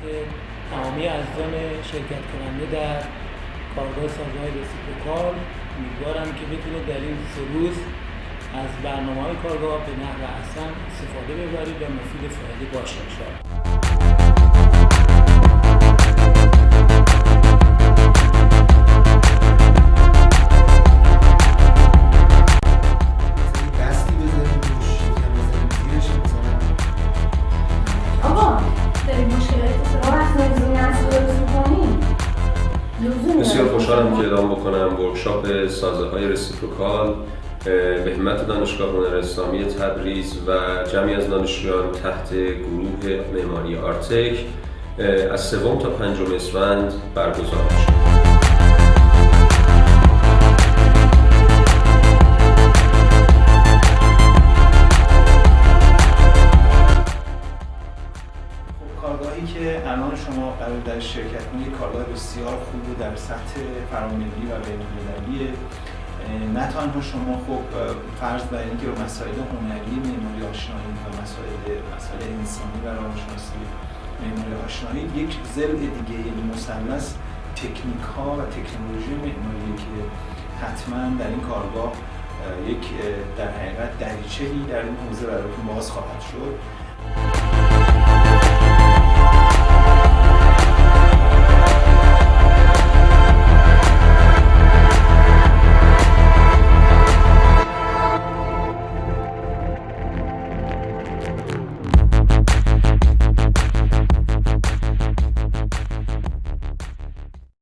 که تمامی عزیزان شرکت کننده در کارگاه سازهای رسیپروکال امیدوارم که بتونید در این 3 روز از برنامه‌های کارگاه به نحو احسن استفاده ببرید و مفید فایده باشه انشاءالله. بسیار خوشحالم که اعلام بکنم ورکشاپ سازه‌های رسیپروکال به همت دانشگاه هنر اسلامی تبریز و جمعی از دانشجویان تحت گروه معماری آرتک از 3 تا 5 اسفند برگزار میشه. کارگاهی که الان شما قرار در شرکت کنید یک کارگاه بسیار خوب و در سطح فراملی و بین‌المللیه. نه تنها شما خب فرض بر اینکه با مسائل هنری معماری آشنایید و مسائل انسانی و روانشناسی معماری آشنایید، یک ضلع دیگه یعنی مثلث تکنیک ها و تکنولوژی معماری که حتما در این کارگاه یک در حقیقت دریچه‌ای در این حوزه براتون باز خواهد شد.